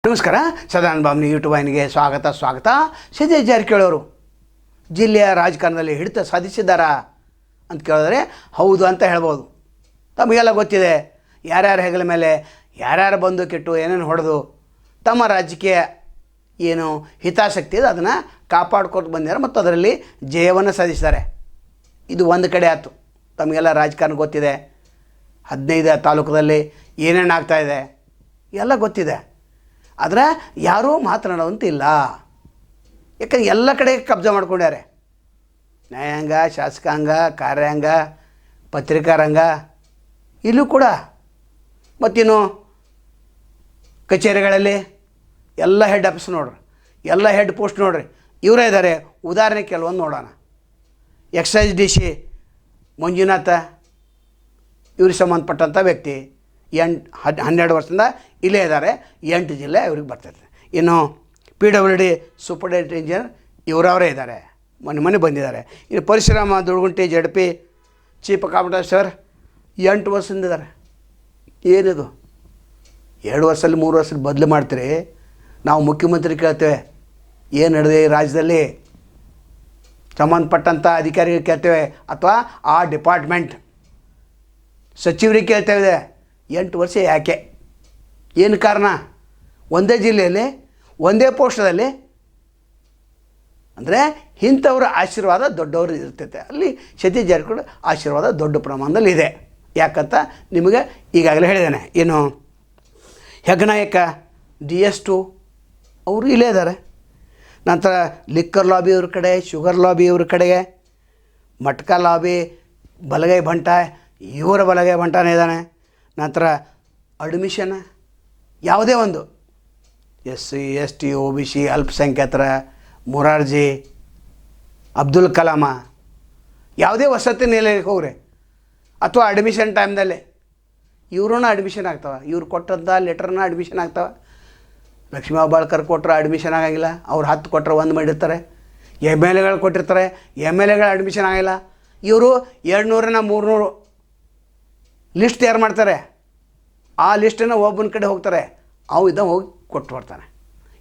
ನಮಸ್ಕಾರ. ಸದಾನಂದ ಬಾಮ್ನಿ ಯೂಟ್ಯೂಬ್ ವಾಹಿನಿಗೆ ಸ್ವಾಗತ. ಸತೀಶ್ ಜಾರಕಿಹೊಳಿ ಅವರು ಜಿಲ್ಲೆಯ ರಾಜಕಾರಣದಲ್ಲಿ ಹಿಡಿತ ಸಾಧಿಸಿದ್ದಾರಾ ಅಂತ ಕೇಳಿದ್ರೆ ಹೌದು ಅಂತ ಹೇಳ್ಬೋದು. ತಮಗೆಲ್ಲ ಗೊತ್ತಿದೆ ಯಾರ್ಯಾರ ಹೆಗಲ ಮೇಲೆ ಯಾರ್ಯಾರು ಬಂದು ಕೆಟ್ಟು ಏನೇನು ಹೊಡೆದು ತಮ್ಮ ರಾಜಕೀಯ ಏನು ಹಿತಾಸಕ್ತಿ ಇದೆ ಅದನ್ನು ಕಾಪಾಡ್ಕೊಟ್ಟು ಬಂದಿದ್ದಾರೆ ಮತ್ತು ಅದರಲ್ಲಿ ಜಯವನ್ನು ಸಾಧಿಸಿದ್ದಾರೆ. ಇದು ಒಂದು ಕಡೆ ಆಯಿತು. ತಮಗೆಲ್ಲ ರಾಜಕಾರಣ ಗೊತ್ತಿದೆ. 15 ತಾಲೂಕಲ್ಲಿ ಏನೇನು ಆಗ್ತಾಯಿದೆ ಎಲ್ಲ ಗೊತ್ತಿದೆ. ಆದರೆ ಯಾರೂ ಮಾತನಾಡುವಂತಿಲ್ಲ. ಯಾಕಂದ್ರೆ ಎಲ್ಲ ಕಡೆ ಕಬ್ಜಾ ಮಾಡ್ಕೊಂಡ್ಯಾರೆ. ನ್ಯಾಯಾಂಗ, ಶಾಸಕಾಂಗ, ಕಾರ್ಯಾಂಗ, ಪತ್ರಿಕಾ ರಂಗ, ಇಲ್ಲೂ ಕೂಡ ಮತ್ತಿನ್ನು ಕಚೇರಿಗಳಲ್ಲಿ ಎಲ್ಲ ಹೆಡ್ ಆಫೀಸ್ ನೋಡ್ರಿ, ಎಲ್ಲ ಹೆಡ್ ಪೋಸ್ಟ್ ನೋಡ್ರಿ, ಇವರೇ ಇದ್ದಾರೆ. ಉದಾಹರಣೆ ಕೆಲವೊಂದು ನೋಡೋಣ. ಎಕ್ಸೈಸ್ DC ಮಂಜುನಾಥ, ಇವ್ರಿಗೆ ಸಂಬಂಧಪಟ್ಟಂಥ ವ್ಯಕ್ತಿ 12 ವರ್ಷದಿಂದ ಇಲ್ಲೇ ಇದ್ದಾರೆ. 8 ಜಿಲ್ಲೆ ಇವ್ರಿಗೆ ಬರ್ತೈತೆ. ಇನ್ನು PWD ಸೂಪರ್ಡೆಂಟ್ ಇಂಜಿನಿಯರ್ ಇವರವರೇ ಇದ್ದಾರೆ, ಮೊನ್ನೆ ಬಂದಿದ್ದಾರೆ. ಇನ್ನು Parashurama Durgunti ZP chief accountant sir 8 ವರ್ಷದಿಂದ ಇದ್ದಾರೆ. ಏನಿದು 2 ವರ್ಷದಲ್ಲಿ 3 ವರ್ಷದಲ್ಲಿ ಬದಲು ಮಾಡ್ತೀರಿ? ನಾವು ಮುಖ್ಯಮಂತ್ರಿ ಕೇಳ್ತೇವೆ ಏನು ನಡೆದಿದೆ ಈ ರಾಜ್ಯದಲ್ಲಿ, ಸಂಬಂಧಪಟ್ಟಂಥ ಅಧಿಕಾರಿಗಳು ಕೇಳ್ತೇವೆ ಅಥವಾ ಆ ಡಿಪಾರ್ಟ್ಮೆಂಟ್ ಸಚಿವರಿಗೆ ಕೇಳ್ತೇವೆ 8 ವರ್ಷ ಯಾಕೆ, ಏನು ಕಾರಣ? ಒಂದೇ ಜಿಲ್ಲೆಯಲ್ಲಿ ಒಂದೇ ಪೋಸ್ಟದಲ್ಲಿ ಅಂದರೆ ಇಂಥವ್ರ ಆಶೀರ್ವಾದ ದೊಡ್ಡವರು ಇರ್ತೈತೆ. ಅಲ್ಲಿ ಸತೀಶ್ ಜಾರಕಿಹೊಳಿ ಆಶೀರ್ವಾದ ದೊಡ್ಡ ಪ್ರಮಾಣದಲ್ಲಿ ಇದೆ. ಯಾಕಂತ ನಿಮಗೆ ಈಗಾಗಲೇ ಹೇಳಿದ್ದೇನೆ. ಏನು ಹೆಗ್ನಾಯಕ DS2 ಅವರು ಇಲ್ಲೇ ಇದ್ದಾರೆ. ನಂತರ ಲಿಕ್ಕರ್ ಲಾಬಿ ಇವ್ರ ಕಡೆ, ಶುಗರ್ ಲಾಬಿ ಇವ್ರ ಕಡೆಗೆ, ಮಟ್ಕಾ ಲಾಬಿ ಬಲಗೈ ಬಂಟ ಇವರ ಬಲಗೈ ಬಂಟನೇ ಇದ್ದಾನೆ. ನಂತರ ಅಡ್ಮಿಷನ್ ಯಾವುದೇ ಒಂದು SC ST OBC ಅಲ್ಪಸಂಖ್ಯಾತರ, ಮೊರಾರ್ಜಿ, ಅಬ್ದುಲ್ ಕಲಾಮ, ಯಾವುದೇ ವಸತಿ ನಿಲಯಕ್ಕೆ ಹೋಗ್ರಿ ಅಥವಾ ಅಡ್ಮಿಷನ್ ಟೈಮ್ದಲ್ಲಿ ಇವ್ರೂ ಅಡ್ಮಿಷನ್ ಆಗ್ತಾವೆ. ಇವ್ರು ಕೊಟ್ಟಂಥ ಲೆಟ್ರನ್ನ ಅಡ್ಮಿಷನ್ ಆಗ್ತಾವೆ. ಲಕ್ಷ್ಮೀ ಹೆಬ್ಬಾಳ್ಕರ್ ಕೊಟ್ಟರೆ ಅಡ್ಮಿಷನ್ ಆಗಂಗಿಲ್ಲ. ಅವ್ರು 10 ಕೊಟ್ಟರೆ 1 ಮಾಡಿರ್ತಾರೆ. MLAಗಳು ಕೊಟ್ಟಿರ್ತಾರೆ, MLAಗಳು ಅಡ್ಮಿಷನ್ ಆಗಿಲ್ಲ. ಇವರು 200 300 ಲಿಸ್ಟ್ ತಯಾರು ಮಾಡ್ತಾರೆ. ಆ ಲಿಸ್ಟನ್ನು ಒಬ್ಬನ ಕಡೆ ಹೋಗ್ತಾರೆ, ಇದ್ದ ಹೋಗಿ ಕೊಟ್ಟು ಬರ್ತಾನೆ.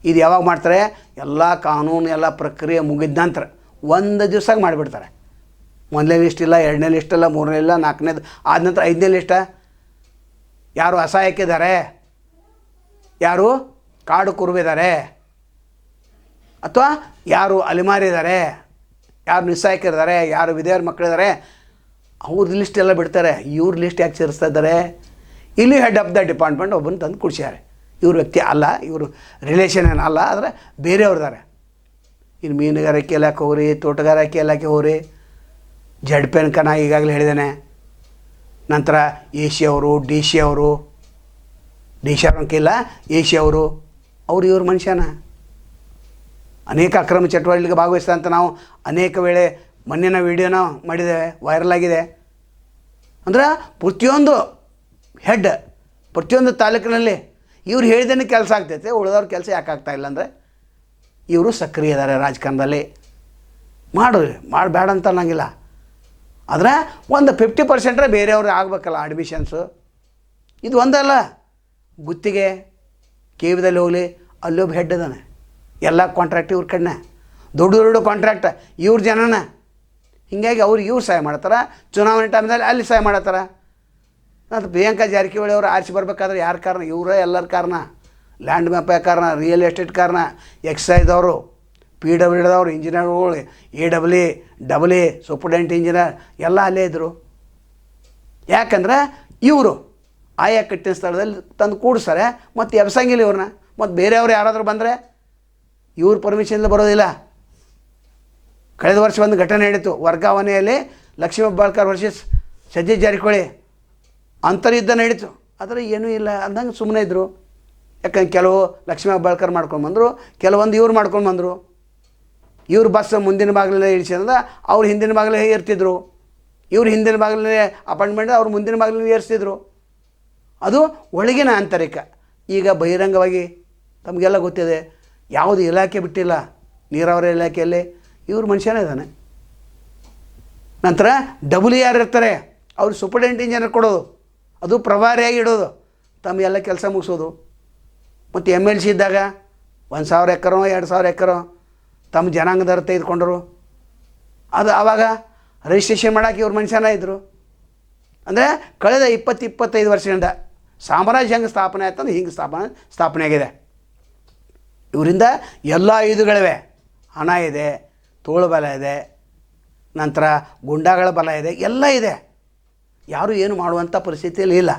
ಇದು ಯಾವಾಗ ಮಾಡ್ತಾರೆ? ಎಲ್ಲ ಕಾನೂನು ಎಲ್ಲ ಪ್ರಕ್ರಿಯೆ ಮುಗಿದ ನಂತರ 1 ದಿವ್ಸಕ್ಕೆ ಮಾಡಿಬಿಡ್ತಾರೆ. 1ನೇ ಲಿಸ್ಟ್ ಇಲ್ಲ, 2ನೇ ಲಿಸ್ಟ್ ಇಲ್ಲ, 3ನೇ ಇಲ್ಲ, 4ನೇದು ಆದ ನಂತರ 5ನೇ ಲಿಸ್ಟ. ಯಾರು ಅಸಹಾಯಕಿದ್ದಾರೆ, ಯಾರು ಕಾಡು ಕುರುಬಿದ್ದಾರೆ, ಅಥವಾ ಯಾರು ಅಲಿಮಾರಿದ್ದಾರೆ, ಯಾರು ನಿಸ್ಸಹಾಯಕರಿದ್ದಾರೆ, ಯಾರು ವಿಧವೆಯರ ಮಕ್ಕಳಿದ್ದಾರೆ, ಅವ್ರ ಲಿಸ್ಟ್ ಎಲ್ಲ ಬಿಡ್ತಾರೆ. ಇವ್ರ ಲಿಸ್ಟ್ ಯಾಕೆ ಸೇರಿಸ್ತಾ ಇದ್ದಾರೆ? ಇಲ್ಲಿ ಹೆಡ್ ಆಫ್ ದ ಡಿಪಾರ್ಟ್ಮೆಂಟ್ ಒಬ್ಬನ ತಂದು ಕುಡಿಸ್ಯಾರೆ. ಇವ್ರ ವ್ಯಕ್ತಿ ಅಲ್ಲ, ಇವರು ರಿಲೇಷನ್ ಏನಲ್ಲ, ಆದರೆ ಬೇರೆಯವ್ರದಾರೆ. ಇನ್ನು ಮೀನುಗಾರಿಕೆ ಇಲಾಖೆ ಹೋಗ್ರಿ, ತೋಟಗಾರಿಕೆ ಇಲಾಖೆ ಹೋಗ್ರಿ, ZPN ನಾ ಈಗಾಗಲೇ ಹೇಳಿದ್ದೇನೆ. ನಂತರ AC ಅವರು, DC ಅವರು, DC ಅವ್ರಂಕಿಲ್ಲ AC ಅವರು ಇವ್ರ ಮನುಷ್ಯನ ಅನೇಕ ಅಕ್ರಮ ಚಟುವಟಿಕೆಗೆ ಭಾಗವಹಿಸಿದಂಥ ನಾವು ಅನೇಕ ವೇಳೆ ಮೊನ್ನಿನ ವೀಡಿಯೋನ ಮಾಡಿದ್ದೇವೆ, ವೈರಲ್ ಆಗಿದೆ. ಅಂದ್ರೆ ಪ್ರತಿಯೊಂದು ಹೆಡ್, ಪ್ರತಿಯೊಂದು ತಾಲೂಕಿನಲ್ಲಿ ಇವ್ರು ಹೇಳಿದೇನೆ ಕೆಲಸ ಆಗ್ತೈತೆ, ಉಳಿದವ್ರ ಕೆಲಸ ಯಾಕೆ ಆಗ್ತಾಯಿಲ್ಲ ಅಂದರೆ ಇವರು ಸಕ್ರಿಯ ಇದ್ದಾರೆ ರಾಜಕಾರಣದಲ್ಲಿ. ಮಾಡಬೇಡ ಅಂತ ಅನ್ನಂಗಿಲ್ಲ. ಆದರೆ ಒಂದು 50% ಬೇರೆಯವ್ರಿಗೆ ಆಗಬೇಕಲ್ಲ ಅಡ್ಮಿಷನ್ಸು. ಇದು ಒಂದಲ್ಲ, ಗುತ್ತಿಗೆ KVದಲ್ಲಿ ಹೋಗಲಿ, ಅಲ್ಲೊಬ್ಬ ಹೆಡ್ ಇದ್ದಾನೆ. ಎಲ್ಲ ಕಾಂಟ್ರಾಕ್ಟ್ ಇವ್ರ ಕಡೆನೇ, ದೊಡ್ಡ ಕಾಂಟ್ರಾಕ್ಟ್ ಇವ್ರ ಜನನ. ಹೀಗಾಗಿ ಇವ್ರು ಸಹಾಯ ಮಾಡ್ತಾರೆ. ಚುನಾವಣೆ ಟೈಮ್ದಲ್ಲಿ ಅಲ್ಲಿ ಸಹಾಯ ಮಾಡತ್ತಾರ. ನಂತರ ಪ್ರಿಯಾಂಕಾ ಜಾರಕಿಹೊಳಿ ಅವರು ಆರಿಸಿ ಬರಬೇಕಾದ್ರೆ ಯಾರ ಕಾರಣ? ಇವರೇ ಎಲ್ಲರ ಕಾರಣ. ಲ್ಯಾಂಡ್ ಮ್ಯಾಪ್ ಕಾರಣ, ರಿಯಲ್ ಎಸ್ಟೇಟ್ ಕಾರಣ, ಎಕ್ಸೈದವರು, PWDದವರು, ಇಂಜಿನಿಯರ್ಗಳು, AEE ಸೂಪರ್ಡೆಂಟ್ ಇಂಜಿನಿಯರ್ ಎಲ್ಲ ಅಲ್ಲೇ ಇದ್ದರು. ಯಾಕಂದರೆ ಇವರು ಆಯಾ ಕಟ್ಟಿನ ಸ್ಥಳದಲ್ಲಿ ತಂದು ಕೂಡಿಸ್ತಾರೆ. ಮತ್ತು ಎಬ್ಸಂಗಿಲ್ಲ ಇವ್ರನ್ನ. ಮತ್ತು ಬೇರೆಯವರು ಯಾರಾದರೂ ಬಂದರೆ ಇವ್ರ ಪರ್ಮಿಷನ್ಲಿ ಬರೋದಿಲ್ಲ. ಕಳೆದ ವರ್ಷ ಒಂದು ಘಟನೆ ನಡೀತು. ವರ್ಗಾವಣೆಯಲ್ಲಿ ಲಕ್ಷ್ಮೀ ಹೆಬ್ಬಾಳ್ಕರ್ ವರ್ಸಸ್ ಸತೀಶ್ ಜಾರಕಿಹೊಳಿ ಅಂತರ್ಯುದ್ಧ ನಡೀತು. ಆದರೆ ಏನೂ ಇಲ್ಲ ಅಂದಂಗೆ ಸುಮ್ಮನೆ ಇದ್ದರು. ಯಾಕಂದ್ರೆ ಕೆಲವು ಲಕ್ಷ್ಮೀ ಹೆಬ್ಬಾಳ್ಕರ್ ಮಾಡ್ಕೊಂಡು ಬಂದರು, ಕೆಲವೊಂದು ಇವ್ರು ಮಾಡ್ಕೊಂಡು ಬಂದರು. ಇವ್ರು ಬಸ್ ಮುಂದಿನ ಬಾಗಿಲೇ ಇಳಿಸಿದ್ರೆ ಅವ್ರು ಹಿಂದಿನ ಬಾಗಿಲೇ ಏರ್ತಿದ್ರು. ಇವ್ರು ಹಿಂದಿನ ಬಾಗಿಲೇ ಅಪಾಯಿಂಟ್ಮೆಂಟ್, ಅವ್ರು ಮುಂದಿನ ಬಾಗಿಲೇ ಏರಿಸ್ತಿದ್ರು. ಅದು ಒಳಗಿನ ಆಂತರಿಕ. ಈಗ ಬಹಿರಂಗವಾಗಿ ತಮಗೆಲ್ಲ ಗೊತ್ತಿದೆ, ಯಾವುದು ಇಲಾಖೆ ಬಿಟ್ಟಿಲ್ಲ. ನೀರಾವರಿ ಇಲಾಖೆಯಲ್ಲಿ ಇವ್ರ ಮನುಷ್ಯನೇ ಇದ್ದಾನೆ. ನಂತರ WR ಇರ್ತಾರೆ, ಅವ್ರು ಸೂಪರ್ಡೆಂಟ್ ಇಂಜಿನಿಯರ್ ಕೊಡೋದು, ಅದು ಪ್ರಭಾರಿಯಾಗಿ ಇಡೋದು, ತಮಗೆಲ್ಲ ಕೆಲಸ ಮುಗಿಸೋದು. ಮತ್ತು MLC ಇದ್ದಾಗ 1,000 ಎಕರೋ 2,000 ಎಕರೋ ತಮ್ಮ ಜನಾಂಗದವ್ರು ತೆಗೆದುಕೊಂಡರು. ಅದು ಆವಾಗ ರಿಜಿಸ್ಟ್ರೇಷನ್ ಮಾಡೋಕೆ ಇವ್ರು ಮನುಷ್ಯನ ಇದ್ದರು. ಅಂದರೆ ಕಳೆದ 20-25 ವರ್ಷದಿಂದ ಸಾಮ್ರಾಜ್ಯ ಹೆಂಗೆ ಸ್ಥಾಪನೆ ಆಯ್ತಂದ್ರೆ ಹಿಂಗೆ ಸ್ಥಾಪನೆ ಆಗಿದೆ. ಇವರಿಂದ ಎಲ್ಲ ಇದುಗಳಿವೆ. ಹಣ ಇದೆ, ತೋಳು ಬಲ ಇದೆ, ನಂತರ ಗುಂಡಾಗಳ ಬಲ ಇದೆ, ಎಲ್ಲ ಇದೆ. ಯಾರೂ ಏನು ಮಾಡುವಂಥ ಪರಿಸ್ಥಿತಿಯಲ್ಲಿ ಇಲ್ಲ.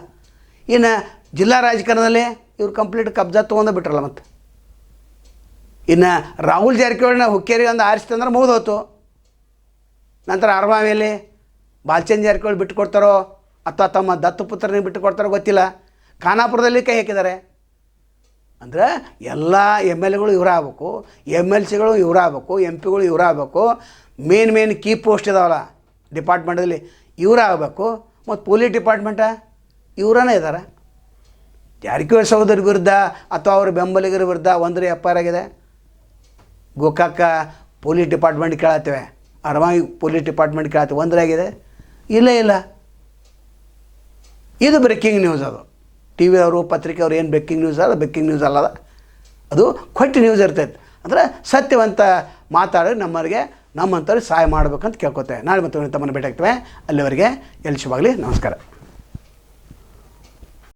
ಇನ್ನು ಜಿಲ್ಲಾ ರಾಜಕಾರಣದಲ್ಲಿ ಇವ್ರು ಕಂಪ್ಲೀಟ್ ಕಬ್ಜಾ ತೊಗೊಂಡು ಬಿಟ್ರಲ್ಲ. ಮತ್ತು ಇನ್ನು ರಾಹುಲ್ ಜಾರಕಿಹೊಳಿನ ಹುಕ್ಕೇರಿ ಒಂದು ಆರಿಸ್ತಂದ್ರೆ ಮುಗಿದೋತು. ನಂತರ ಅರಮಾವಿಯಲ್ಲಿ ಬಾಲಚಂದ್ರ ಜಾರಕಿಹೊಳಿ ಬಿಟ್ಟು ಕೊಡ್ತಾರೋ ಅಥವಾ ತಮ್ಮ ದತ್ತುಪುತ್ರನಿಗೆ ಬಿಟ್ಟು ಕೊಡ್ತಾರೋ ಗೊತ್ತಿಲ್ಲ. ಖಾನಾಪುರದಲ್ಲಿ ಕೈ ಹಾಕಿದ್ದಾರೆ. ಅಂದರೆ ಎಲ್ಲ MLAಗಳು ಇವರಾಗಬೇಕು, MLCಗಳು ಇವರಾಗಬೇಕು, MP ಗಳು ಇವರಾಗಬೇಕು, ಮೇನ್ ಕೀ ಪೋಸ್ಟ್ ಇದಾವಲ್ಲ ಡಿಪಾರ್ಟ್ಮೆಂಟಲ್ಲಿ ಇವರಾಗಬೇಕು. ಮತ್ತು ಪೊಲೀಸ್ ಡಿಪಾರ್ಟ್ಮೆಂಟ ಇವರೇ ಇದ್ದಾರೆ. ಜಾರಕಿಹೊಳಿ ಸಹೋದರ ವಿರುದ್ಧ ಅಥವಾ ಅವರ ಬೆಂಬಲಿಗರ ವಿರುದ್ಧ ಒಂದರ FIR ಆಗಿದೆ. ಗೋಕಾಕ ಪೊಲೀಸ್ ಡಿಪಾರ್ಟ್ಮೆಂಟ್ ಕೇಳತ್ತೇವೆ, ಅರಮಾವಿ ಪೊಲೀಸ್ ಡಿಪಾರ್ಟ್ಮೆಂಟ್ ಕೇಳತ್ತೇವೆ, ಒಂದರಾಗಿದೆ ಇಲ್ಲ. ಇದು ಬ್ರೇಕಿಂಗ್ ನ್ಯೂಸ್. ಅದು ಟಿ ವಿಯವರು ಪತ್ರಿಕೆಯವರು ಏನು ಬ್ರೇಕಿಂಗ್ ನ್ಯೂಸ್ ಅಲ್ಲ, ಬ್ರೇಕಿಂಗ್ ನ್ಯೂಸ್ ಅಲ್ಲದ, ಅದು ಕೊಟ್ಟು ನ್ಯೂಸ್ ಇರ್ತೈತೆ. ಅಂದರೆ ಸತ್ಯವಂತ ಮಾತಾಡಿ ನಮ್ಮಂಥವ್ರಿಗೆ ಸಹಾಯ ಮಾಡಬೇಕಂತ ಕೇಳ್ಕೊತೇವೆ. ನಾಳೆ ಮತ್ತೆ ತಮ್ಮನ್ನು ಭೇಟಿ ಆಗ್ತೇವೆ. ಅಲ್ಲಿವರೆಗೆ ಎಲ್ಲಿ ಶುಭಾಗಲಿ. ನಮಸ್ಕಾರ.